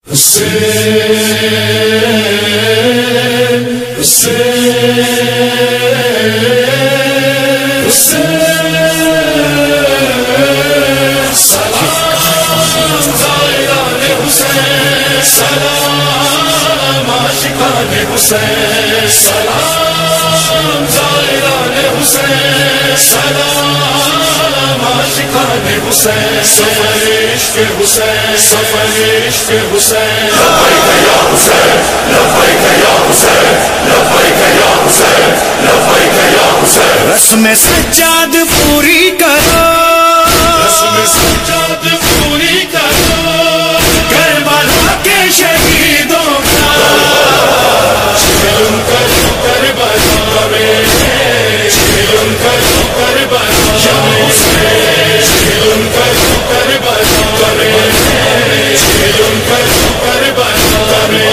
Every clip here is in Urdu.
سلام عاشقان حسین، سلام زائران حسین، سلام عاشقان حسین، سفر عشق حسین، سفر عشق حسین، لبیک یا حسین، لبیک یا حسین، لبیک یا حسین، لبیک یا حسین۔ رسم سجاد پوری کرو، رسم سجاد پوری کرو، کربلا کے شہیدوں کا چلن کرو کربلا میں، چلن کرو کربلا میں، چلن کرو کربلا میں، چلن کرو کربلا میں۔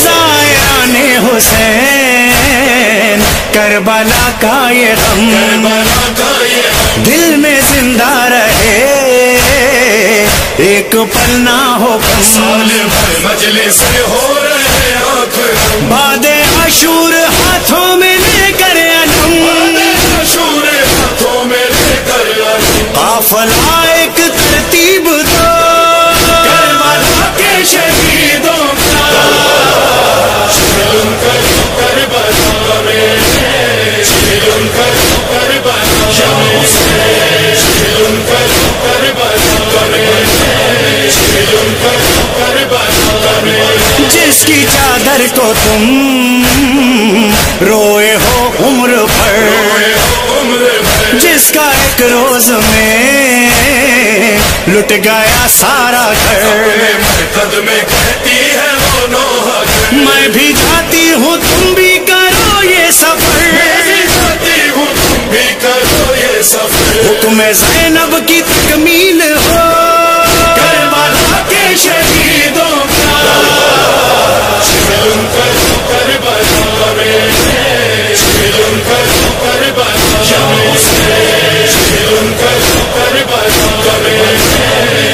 زائران حسین کربلا کا یہ غم کربلا کا یہ غم دل میں زندہ رہے، ایک پل نہ ہو کم۔ سال بھر مجلس سے ہو رہے آنکھ نم، باد عاشور ہاتھوں میں لے کر علم، شور ہاتھوں میں لے کر علم، قافلہ ایک ترتیب دو کربلا کے شہیدوں کا۔ چلن کرو کربلا میں، چلن کرو کربلا میں، چلن کرو کربلا میں، چلن کرو کربلا میں۔ جس کی چادر کو تم روئے ہو عمر بھر، عمر بھر جس کا ایک روز میں لٹ گیا سارا گھر، اپنے مرکز میں کہتی ہے وہ نوحہ، میں بھی جاتی ہوں تم بھی کرو یہ سفر، جاتی ہوں تم بھی کرو یہ سفر، حکم زینب کی تکمیل ہو کربلا کے شہیدوں کا۔ چلن کرو کربلا میں، چلن کرو کربلا میں، چلن کرو کربلا میں،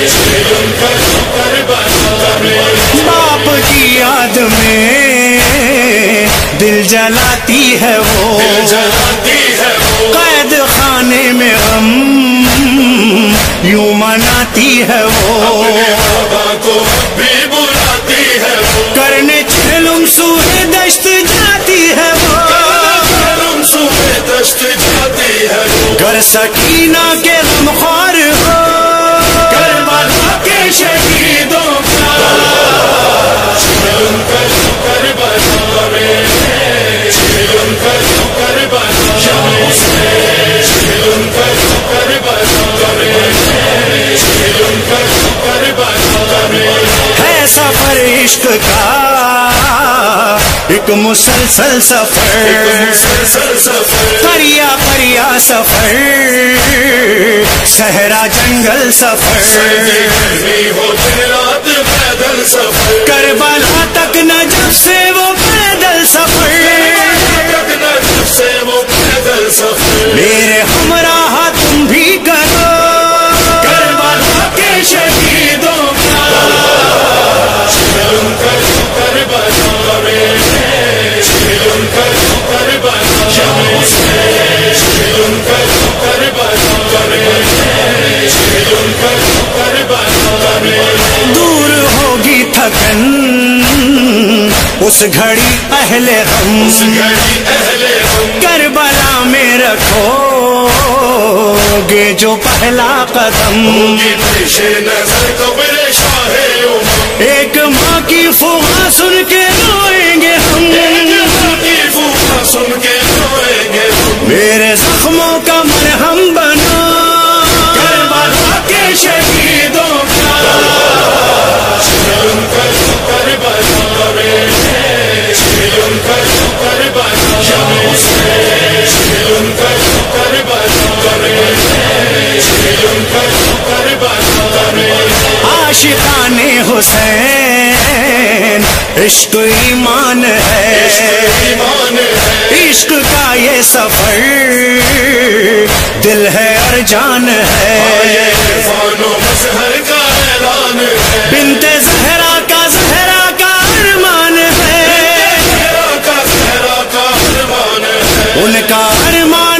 چلن کرو کربلا میں۔ باپ کی یاد میں دل جلاتی ہے وہ، جلاتی ہے وہ، قید خانے میں غم یوں مناتی ہے وہ، اپنے بابا کو بھی بلاتی ہے وہ، کرنے چہلم سوئے دشت جاتی ہے وہ، کرم صبح دشت جاتی ہے وہ، گر سکینہ کے غمخوار ہو کربلا کے شہیدوں کا۔ چلن کرو کربلا میں، چلن کرو کربلا میں، چلن کرو کربلا میں، چلن کرو کربلا میں۔ ہے سفر عشق کا ایک مسلسل سفر، مسلسل سفر، پریا پریا سفر، صحرا جنگل سفر، گرمی ہو دن رات پیدل سفر، کربلا تک نجف سے وہ پیدل سفر، تک نجف سے وہ پیدل سفر، میرے ہمراہ تم بھی کرو کربلا کے شہیدوں کا۔ چلن کرو کربلا میں، چلن کرو کربلا میں، چلن کرو کربلا میں، چلن کرو کربلا میں۔ دور ہوگی تھکن اس گھڑی اہل غم، اس گھڑی اہل غم، کربلا میں رکھو گے جو پہلا قدم، ہوگی پیش نظر قبر شاہ امم، ایک ماں کی فغاں سن کے روئیں گے ہم، کی فوقا سن کے روئیں گے ہم، میرے زخموں کا مرہم بنا کربلا کے شہیدوں کا۔ چلن کرو کربلا میں، چلن کرو کربلا میں، چلن کرو کربلا میں، چلن کرو کربلا میں۔ عاشقان حسین عشق ایمان ہے، ایمان ہے، عشق کا یہ سفر دل ہے اور جان ہے، یہ عرفان و مظہر کا اعلان ہے، بنت زہرا کا زہرا ارمان